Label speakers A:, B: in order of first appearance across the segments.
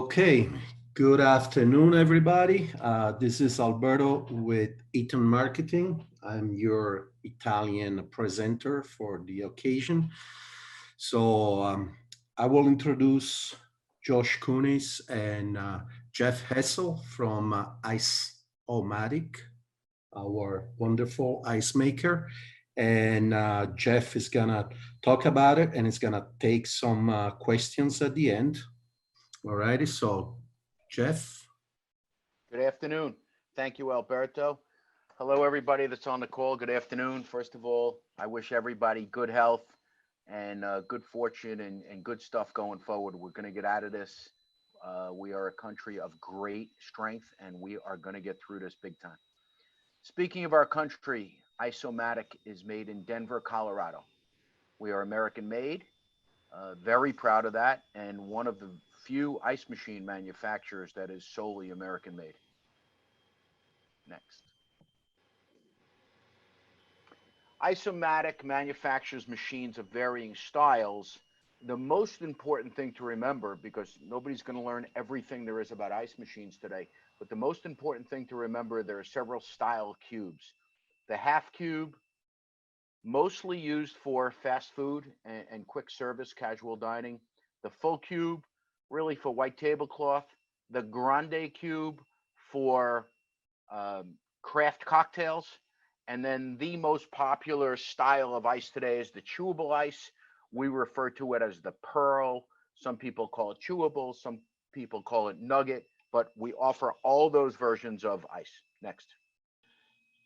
A: Okay, good afternoon, everybody. This is Alberto with Eaton Marketing. I'm your Italian presenter for the occasion. So I will introduce Josh Kunis and Jeff Hessel from Ice-O-Matic, our wonderful ice maker. And Jeff is gonna talk about it and it's gonna take some questions at the end. All righty, so Jeff.
B: Good afternoon. Thank you, Alberto. Hello, everybody that's on the call. Good afternoon. First of all, I wish everybody good health and good fortune and good stuff going forward. We're going to get out of this. We are a country of great strength, and we are going to get through this big time. Speaking of our country, Ice-O-Matic is made in Denver, Colorado. We are American made. Very proud of that, and one of the few ice machine manufacturers that is solely American made. Next. Ice-O-Matic manufactures machines of varying styles. The most important thing to remember, because nobody's going to learn everything there is about ice machines today, but the most important thing to remember, there are several style cubes. The half cube, mostly used for fast food and quick service, casual dining. The full cube, really for white tablecloth. The grande cube for craft cocktails. And then the most popular style of ice today is the chewable ice. We refer to it as the pearl. Some people call it chewable. Some people call it nugget. But we offer all those versions of ice. Next.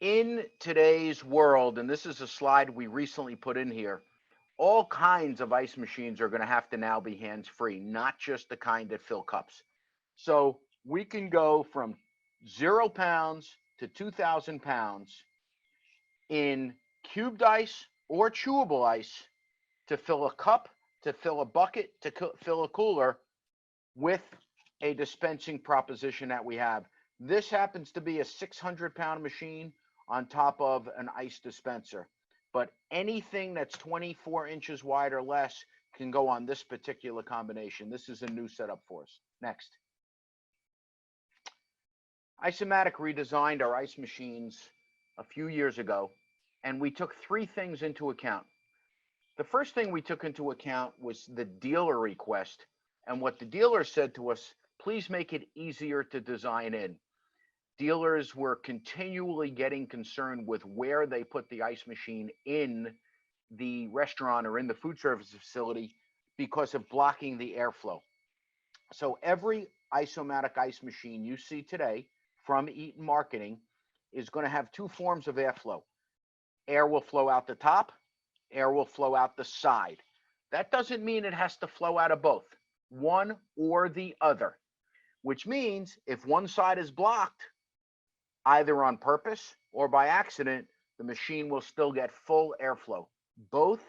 B: In today's world, and this is a slide we recently put in here, all kinds of ice machines are going to have to now be hands-free, not just the kind that fill cups. So we can go from 0 pounds to 2,000 pounds in cubed ice or chewable ice to fill a cup, to fill a bucket, to fill a cooler with a dispensing proposition that we have. This happens to be a 600-pound machine on top of an ice dispenser. But anything that's 24 inches wide or less can go on this particular combination. This is a new setup for us. Next. Ice-O-Matic redesigned our ice machines a few years ago, and we took 3 things into account. The first thing we took into account was the dealer request, and what the dealer said to us, please make it easier to design in. Dealers were continually getting concerned with where they put the ice machine in the restaurant or in the food service facility because of blocking the airflow. So every Ice-O-Matic ice machine you see today from Eaton Marketing is going to have 2 forms of airflow. Air will flow out the top, air will flow out the side. That doesn't mean it has to flow out of both, one or the other, which means if one side is blocked, either on purpose or by accident, the machine will still get full airflow. Both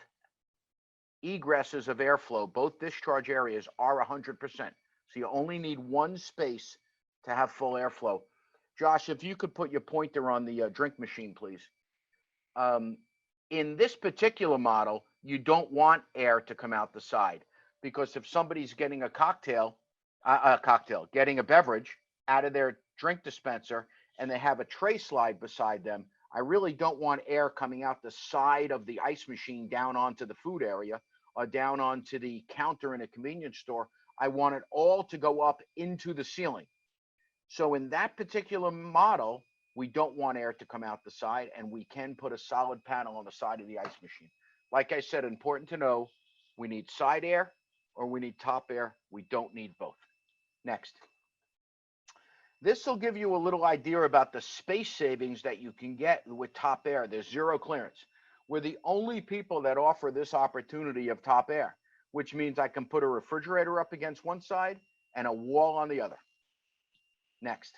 B: egresses of airflow, both discharge areas are 100%. So you only need one space to have full airflow. Josh, if you could put your pointer on the drink machine, please. In this particular model, you don't want air to come out the side, because if somebody's getting getting a beverage out of their drink dispenser and they have a tray slide beside them, I really don't want air coming out the side of the ice machine down onto the food area or down onto the counter in a convenience store. I want it all to go up into the ceiling. So in that particular model, we don't want air to come out the side, and we can put a solid panel on the side of the ice machine. Like I said, important to know, we need side air or we need top air. We don't need both. Next. This will give you a little idea about the space savings that you can get with top air. There's 0 clearance. We're the only people that offer this opportunity of top air, which means I can put a refrigerator up against one side and a wall on the other. Next.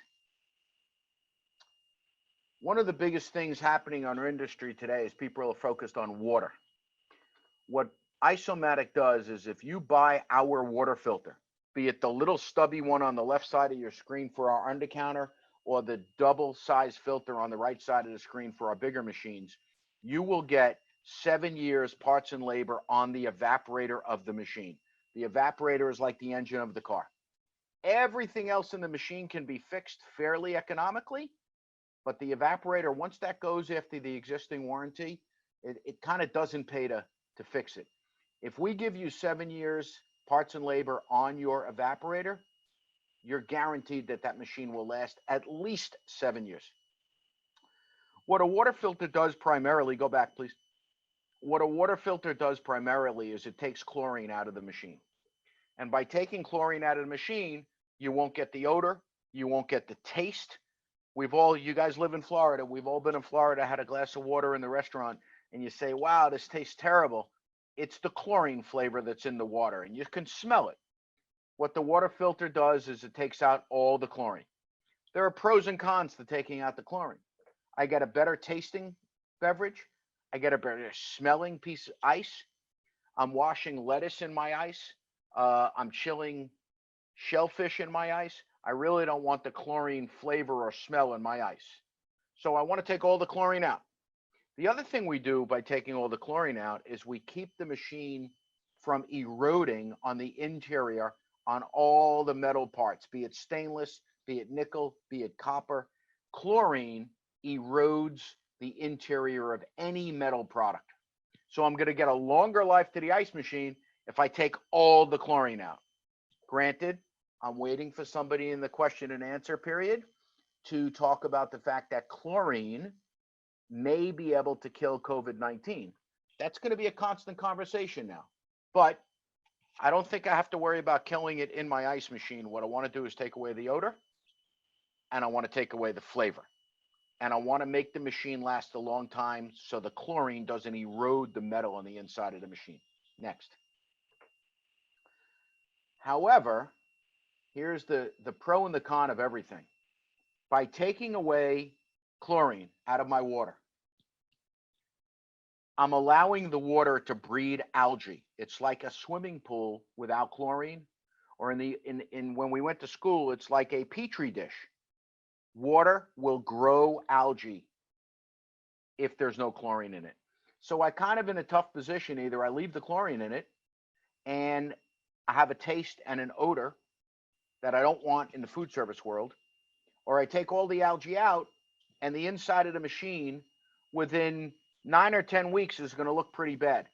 B: One of the biggest things happening in our industry today is people are focused on water. What Ice-O-Matic does is if you buy our water filter, be it the little stubby one on the left side of your screen for our undercounter or the double size filter on the right side of the screen for our bigger machines, you will get 7 years parts and labor on the evaporator of the machine. The evaporator is like the engine of the car. Everything else in the machine can be fixed fairly economically, but the evaporator, once that goes after the existing warranty, it kind of doesn't pay to fix it. If we give you 7 years parts and labor on your evaporator, you're guaranteed that that machine will last at least 7 years. What a water filter does primarily, go back please. What a water filter does primarily is it takes chlorine out of the machine. And by taking chlorine out of the machine, you won't get the odor, you won't get the taste. You guys live in Florida, we've all been in Florida, had a glass of water in the restaurant, and you say, wow, this tastes terrible. It's the chlorine flavor that's in the water, and you can smell it. What the water filter does is it takes out all the chlorine. There are pros and cons to taking out the chlorine. I get a better tasting beverage. I get a better smelling piece of ice. I'm washing lettuce in my ice. I'm chilling shellfish in my ice. I really don't want the chlorine flavor or smell in my ice. So I want to take all the chlorine out. The other thing we do by taking all the chlorine out is we keep the machine from eroding on the interior on all the metal parts, be it stainless, be it nickel, be it copper. Chlorine erodes the interior of any metal product. So I'm going to get a longer life to the ice machine if I take all the chlorine out. Granted, I'm waiting for somebody in the question and answer period to talk about the fact that chlorine may be able to kill COVID-19. That's going to be a constant conversation now. But I don't think I have to worry about killing it in my ice machine. What I want to do is take away the odor, and I want to take away the flavor. And I want to make the machine last a long time so the chlorine doesn't erode the metal on the inside of the machine. Next. However, here's the pro and the con of everything. By taking away chlorine out of my water, I'm allowing the water to breed algae. It's like a swimming pool without chlorine, or when we went to school, it's like a Petri dish. Water will grow algae if there's no chlorine in it. So I kind of in a tough position. Either I leave the chlorine in it and I have a taste and an odor that I don't want in the food service world, or I take all the algae out and the inside of the machine within 9 or 10 weeks is going to look pretty bad.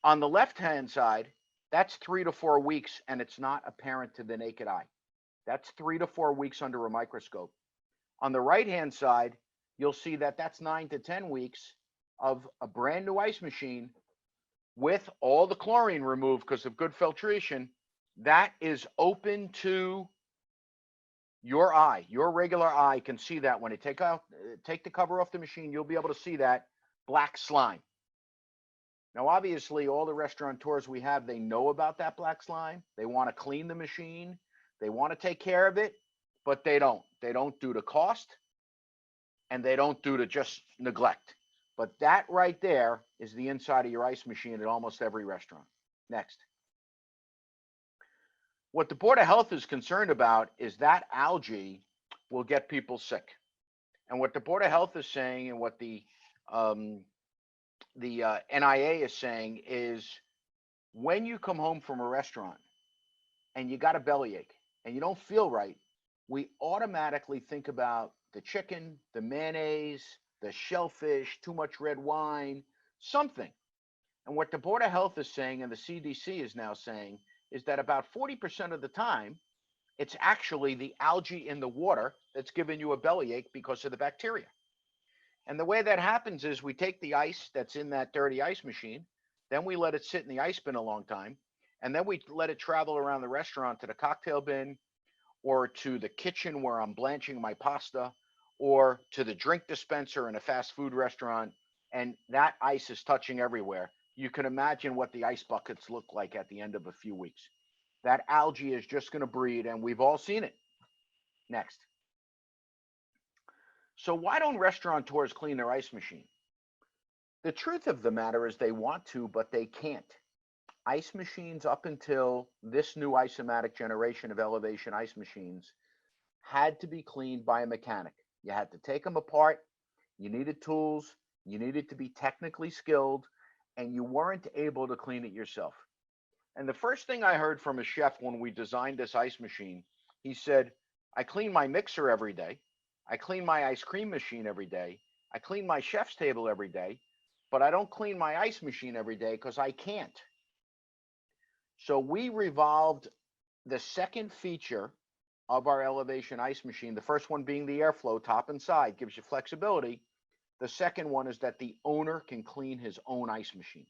B: On the left-hand side, that's 3 to 4 weeks and it's not apparent to the naked eye. That's 3 to 4 weeks under a microscope. On the right-hand side, you'll see that that's 9 to 10 weeks of a brand new ice machine with all the chlorine removed because of good filtration. That is open to your eye. Your regular eye can see that. When you take the cover off the machine, you'll be able to see that black slime. Now, obviously, all the restaurateurs we have, they know about that black slime. They want to clean the machine. They want to take care of it, but they don't. They don't due to cost, and they don't due to just neglect. But that right there is the inside of your ice machine at almost every restaurant. Next. What the Board of Health is concerned about is that algae will get people sick. And what the Board of Health is saying, and what the NIA is saying, is when you come home from a restaurant and you got a bellyache and you don't feel right, we automatically think about the chicken, the mayonnaise, the shellfish, too much red wine, something. And what the Board of Health is saying, and the CDC is now saying, is that about 40% of the time, it's actually the algae in the water that's giving you a bellyache because of the bacteria. And the way that happens is we take the ice that's in that dirty ice machine, then we let it sit in the ice bin a long time, and then we let it travel around the restaurant to the cocktail bin, or to the kitchen where I'm blanching my pasta, or to the drink dispenser in a fast food restaurant, and that ice is touching everywhere. You can imagine what the ice buckets look like at the end of a few weeks. That algae is just going to breed, and we've all seen it. Next. So why don't restaurateurs clean their ice machine? The truth of the matter is they want to, but they can't. Ice machines, up until this new Ice-O-Matic generation of elevation ice machines, had to be cleaned by a mechanic. You had to take them apart. You needed tools. You needed to be technically skilled, and you weren't able to clean it yourself. And the first thing I heard from a chef when we designed this ice machine, he said, I clean my mixer every day. I clean my ice cream machine every day. I clean my chef's table every day, but I don't clean my ice machine every day because I can't. So we revolved the second feature of our elevation ice machine, the first one being the airflow top and side, gives you flexibility. The second one is that the owner can clean his own ice machine.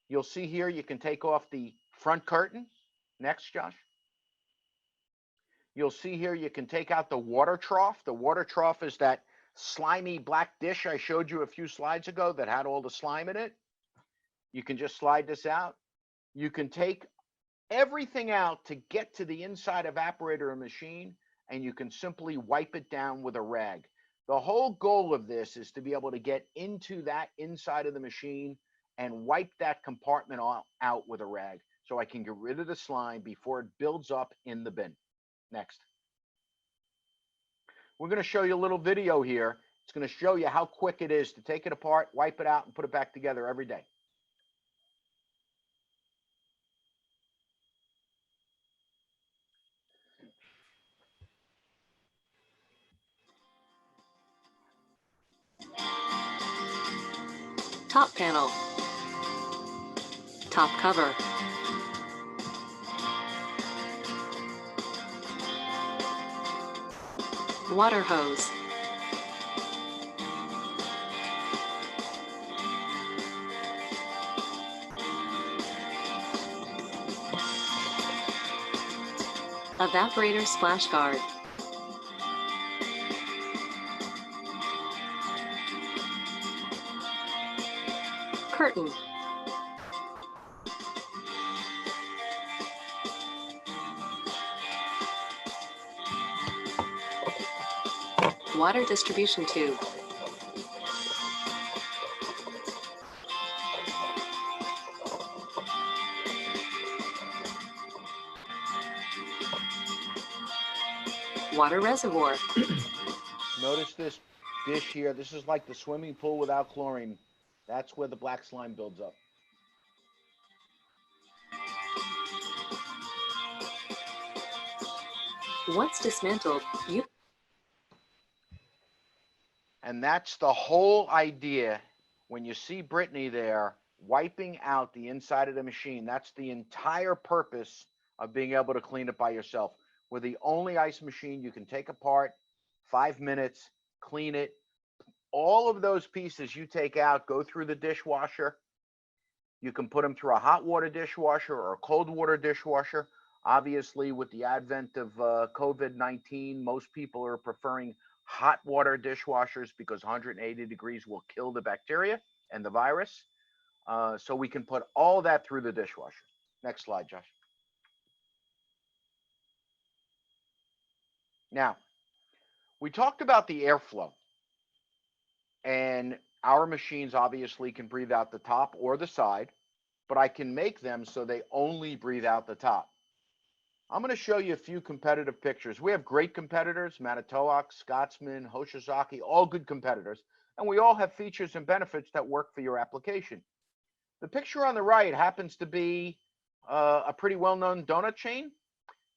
B: You'll see here, you can take off the front curtain. Next, Josh. You'll see here, you can take out the water trough. The water trough is that slimy black dish I showed you a few slides ago that had all the slime in it. You can just slide this out. You can take everything out to get to the inside evaporator of machine, and you can simply wipe it down with a rag. The whole goal of this is to be able to get into that inside of the machine and wipe that compartment out with a rag so I can get rid of the slime before it builds up in the bin. Next. We're going to show you a little video here. It's going to show you how quick it is to take it apart, wipe it out, and put it back together every day.
C: Top panel. Top cover. Water hose. Evaporator splash guard. Curtain. Water distribution tube. Water reservoir.
B: Notice this dish here. This is like the swimming pool without chlorine. That's where the black slime builds up.
C: Once dismantled,
B: And that's the whole idea. When you see Brittany there wiping out the inside of the machine, that's the entire purpose of being able to clean it by yourself. We're the only ice machine you can take apart, 5 minutes, clean it. All of those pieces you take out go through the dishwasher. You can put them through a hot water dishwasher or a cold water dishwasher. Obviously, with the advent of COVID-19, most people are preferring hot water dishwashers because 180 degrees will kill the bacteria and the virus. So we can put all that through the dishwasher. Next slide, Josh. Now, we talked about the airflow. And our machines obviously can breathe out the top or the side, but I can make them so they only breathe out the top. I'm going to show you a few competitive pictures. We have great competitors, Manitowoc, Scotsman, Hoshizaki, all good competitors, and we all have features and benefits that work for your application. The picture on the right happens to be a pretty well-known donut chain,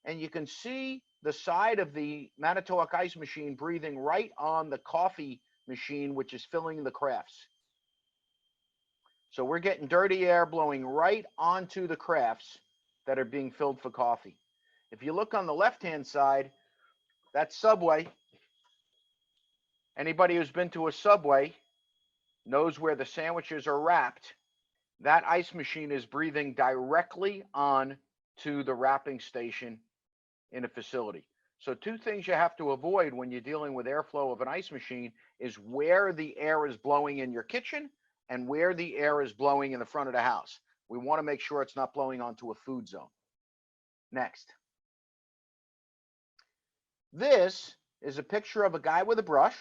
B: and you can see the side of the Manitowoc ice machine breathing right on the coffee machine, which is filling the crafts. So we're getting dirty air blowing right onto the crafts that are being filled for coffee. If you look on the left-hand side, that's Subway. Anybody who's been to a Subway knows where the sandwiches are wrapped. That ice machine is breathing directly on to the wrapping station in a facility. So two things you have to avoid when you're dealing with airflow of an ice machine is where the air is blowing in your kitchen and where the air is blowing in the front of the house. We want to make sure it's not blowing onto a food zone. Next. This is a picture of a guy with a brush,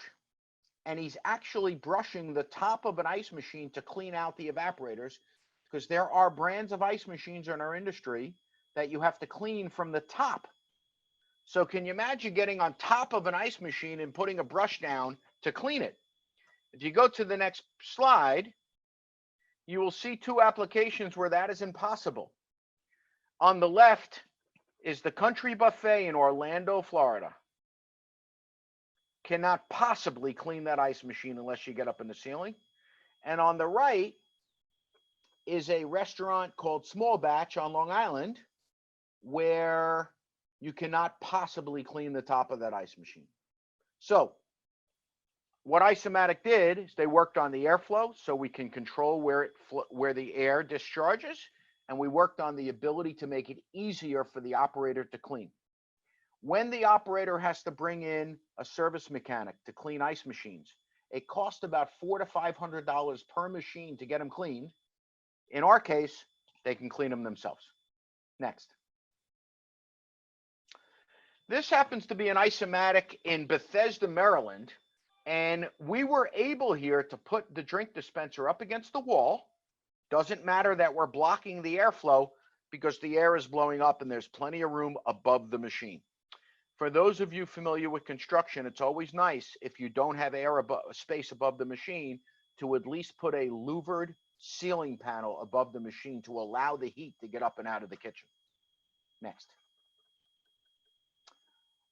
B: and he's actually brushing the top of an ice machine to clean out the evaporators, because there are brands of ice machines in our industry that you have to clean from the top. So can you imagine getting on top of an ice machine and putting a brush down to clean it? If you go to the next slide, you will see two applications where that is impossible. On the left is the Country Buffet in Orlando, Florida. Cannot possibly clean that ice machine unless you get up in the ceiling. And on the right is a restaurant called Small Batch on Long Island, where you cannot possibly clean the top of that ice machine. So what Ice-O-Matic did is they worked on the airflow so we can control where the air discharges, and we worked on the ability to make it easier for the operator to clean. When the operator has to bring in a service mechanic to clean ice machines, it costs about $400 to $500 per machine to get them cleaned. In our case, they can clean them themselves. Next. This happens to be an Ice-O-Matic in Bethesda, Maryland, and we were able here to put the drink dispenser up against the wall. Doesn't matter that we're blocking the airflow because the air is blowing up and there's plenty of room above the machine. For those of you familiar with construction, it's always nice if you don't have space above the machine to at least put a louvered ceiling panel above the machine to allow the heat to get up and out of the kitchen. Next.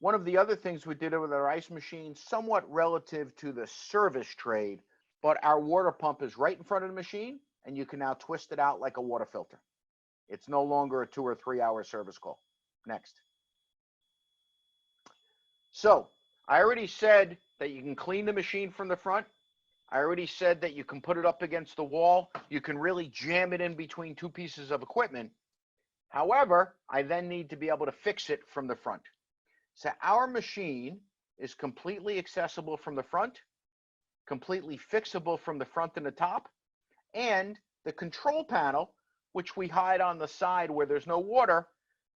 B: One of the other things we did with our ice machine, somewhat relative to the service trade, but our water pump is right in front of the machine, and you can now twist it out like a water filter. It's no longer a 2 or 3 hour service call. Next. So I already said that you can clean the machine from the front. I already said that you can put it up against the wall. You can really jam it in between two pieces of equipment. However, I then need to be able to fix it from the front. So our machine is completely accessible from the front, completely fixable from the front and the top, and the control panel, which we hide on the side where there's no water,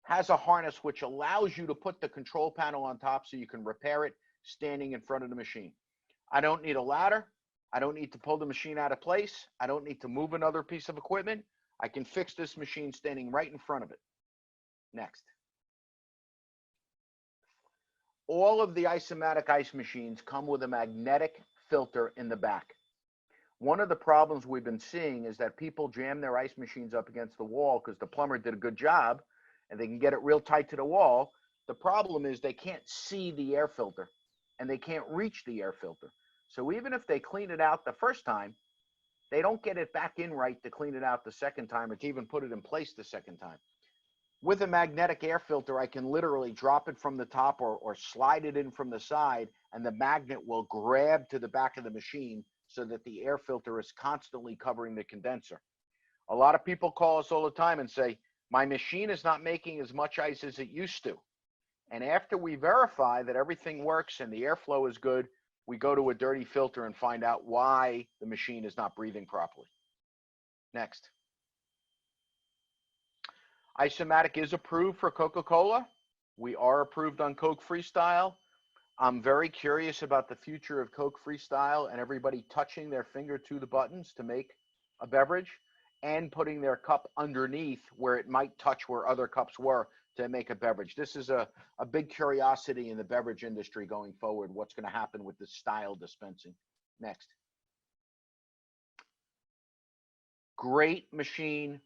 B: has a harness which allows you to put the control panel on top so you can repair it standing in front of the machine. I don't need a ladder. I don't need to pull the machine out of place. I don't need to move another piece of equipment. I can fix this machine standing right in front of it. Next. All of the Ice-O-Matic ice machines come with a magnetic filter in the back. One of the problems we've been seeing is that people jam their ice machines up against the wall because the plumber did a good job and they can get it real tight to the wall. The problem is they can't see the air filter and they can't reach the air filter. So even if they clean it out the first time, they don't get it back in right to clean it out the second time or to even put it in place the second time. With a magnetic air filter, I can literally drop it from the top or slide it in from the side, and the magnet will grab to the back of the machine so that the air filter is constantly covering the condenser. A lot of people call us all the time and say, my machine is not making as much ice as it used to. And after we verify that everything works and the airflow is good, we go to a dirty filter and find out why the machine is not breathing properly. Next. Ice-O-Matic is approved for Coca-Cola. We are approved on Coke Freestyle. I'm very curious about the future of Coke Freestyle and everybody touching their finger to the buttons to make a beverage and putting their cup underneath where it might touch where other cups were to make a beverage. This is a big curiosity in the beverage industry going forward, what's going to happen with this style dispensing. Next. Great machine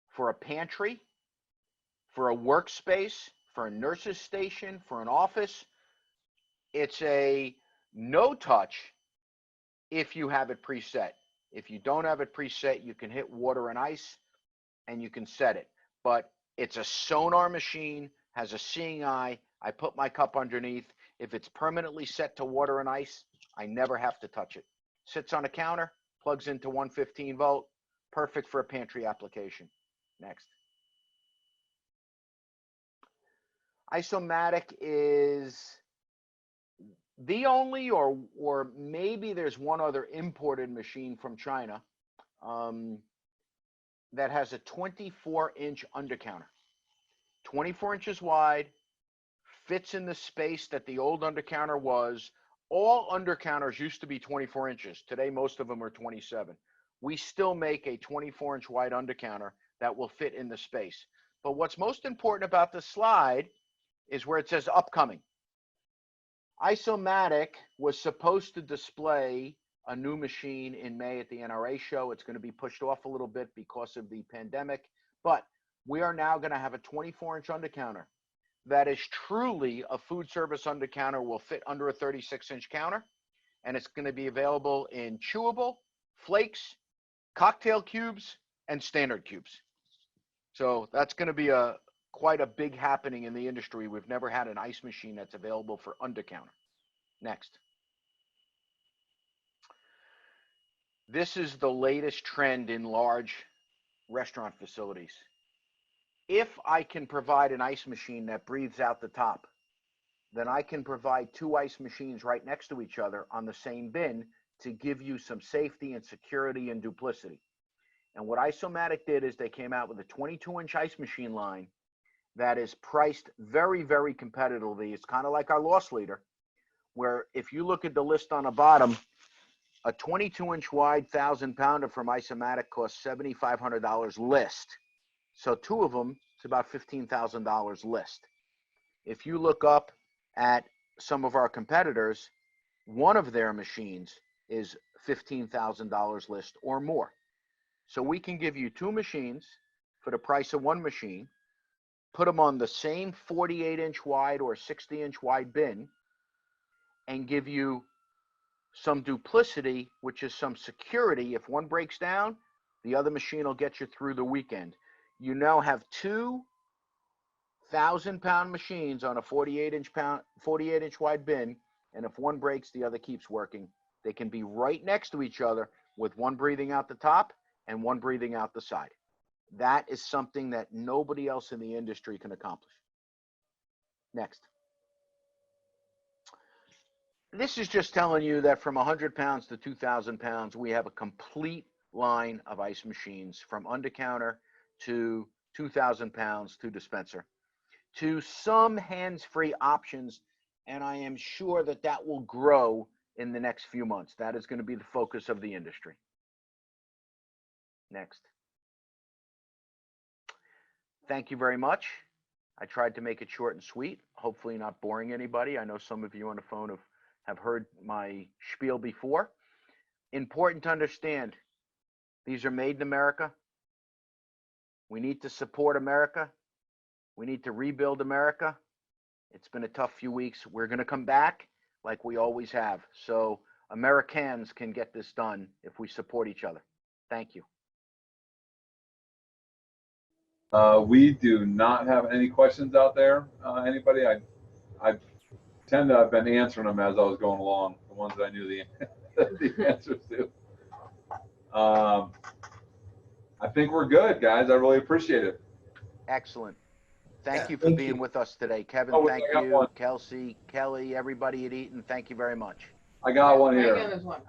B: for a pantry, for a workspace, for a nurse's station, for an office. It's a no touch if you have it preset. If you don't have it preset, you can hit water and ice and you can set it. But it's a sonar machine, has a seeing eye. I put my cup underneath. If it's permanently set to water and ice, I never have to touch it. Sits on a counter, plugs into 115 volt, perfect for a pantry application. Next. Ice-O-Matic is the only, or maybe there's one other imported machine from China that has a 24-inch undercounter. 24 inches wide, fits in the space that the old undercounter was. All undercounters used to be 24 inches. Today, most of them are 27. We still make a 24-inch wide undercounter that will fit in the space. But what's most important about this slide is where it says upcoming. Ice-O-Matic was supposed to display a new machine in May at the NRA show. It's going to be pushed off a little bit because of the pandemic, but we are now going to have a 24-inch undercounter that is truly a food service undercounter, will fit under a 36-inch counter, and it's going to be available in chewable, flakes, cocktail cubes, and standard cubes. So that's going to be quite a big happening in the industry. We've never had an ice machine that's available for undercounter. Next. This is the latest trend in large restaurant facilities. If I can provide an ice machine that breathes out the top, then I can provide 2 ice machines right next to each other on the same bin to give you some safety and security and duplicity. And what Ice-O-Matic did is they came out with a 22-inch ice machine line that is priced very, very competitively. It's kind of like our loss leader, where if you look at the list on the bottom, a 22-inch wide 1,000-pounder from Ice-O-Matic costs $7,500 list. So 2 of them, it's about $15,000 list. If you look up at some of our competitors, one of their machines is $15,000 list or more. So we can give you 2 machines for the price of 1 machine, put them on the same 48-inch wide or 60-inch wide bin, and give you some duplicity, which is some security. If one breaks down, the other machine will get you through the weekend. You now have 2 1,000-pound machines on a 48-inch wide bin, and if one breaks, the other keeps working. They can be right next to each other with one breathing out the top and one breathing out the side. That is something that nobody else in the industry can accomplish. Next. This is just telling you that from 100 pounds to 2,000 pounds, we have a complete line of ice machines, from undercounter to 2,000 pounds to dispenser, to some hands-free options, and I am sure that that will grow in the next few months. That is going to be the focus of the industry. Next. Thank you very much. I tried to make it short and sweet, hopefully not boring anybody. I know some of you on the phone have heard my spiel before. Important to understand, these are made in America. We need to support America. We need to rebuild America. It's been a tough few weeks. We're going to come back like we always have. So Americans can get this done if we support each other. Thank you.
D: We do not have any questions out there. Anybody? I tend to have been answering them as I was going along, the ones that I knew the answers to. I think we're good, guys. I really appreciate it.
B: Excellent. Thank you for being with us today. Kevin, thank you.
D: One.
B: Kelsey, Kelly, everybody at Eaton, thank you very much.
D: I got one here.
B: One.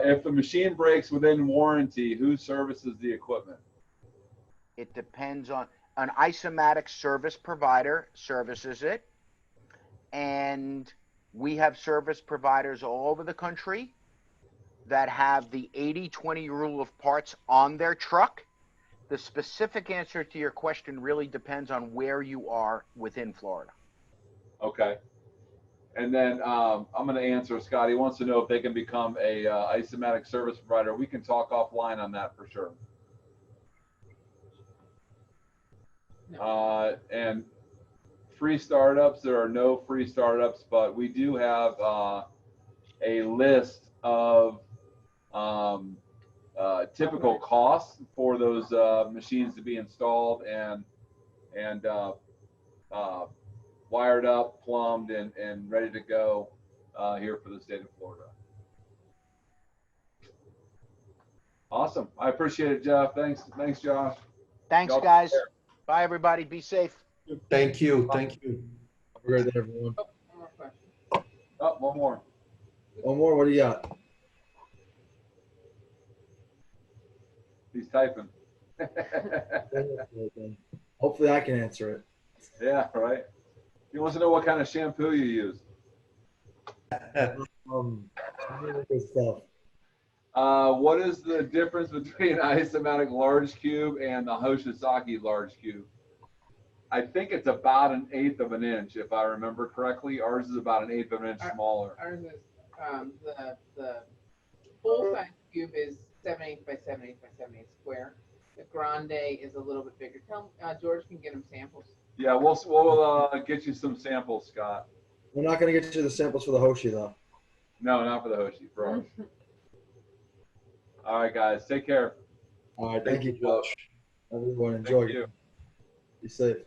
D: If the machine breaks within warranty, who services the equipment?
B: It depends on an Ice-O-Matic service provider services it. And we have service providers all over the country that have the 80-20 rule of parts on their truck. The specific answer to your question really depends on where you are within Florida.
D: Okay. And then I'm going to answer Scotty. He wants to know if they can become a Ice-O-Matic service provider. We can talk offline on that for sure.
E: No.
D: And free startups, there are no free startups, but we do have a list of typical costs for those machines to be installed and wired up, plumbed, and ready to go here for the state of Florida. Awesome. I appreciate it, Jeff. Thanks, Josh.
B: Thanks, guys. Bye, everybody. Be safe.
A: Thank you. Thank you. Have a great day, everyone.
E: Oh, one more question.
D: Oh, one more.
A: One more. What do you got?
D: He's typing.
F: Hopefully I can answer it.
D: Yeah, right. He wants to know what kind of shampoo you use.
F: Good stuff.
D: What is the difference between Ice-O-Matic large cube and the Hoshizaki large cube? I think it's about 1/8 of an inch, if I remember correctly. Ours is about 1/8 of an inch smaller.
E: Ours is the full size cube is 7/8 by 7/8 by 7/8 square, The Grande is a little bit bigger. Tell George can get him samples.
D: Yeah, we'll get you some samples, Scott.
F: We're not going to get you the samples for the Hoshi, though.
D: No, not for the Hoshi, for ours. All right, guys, take care.
F: All right. Thank you, Josh. Everyone, enjoy.
D: Thank you.
F: Be safe.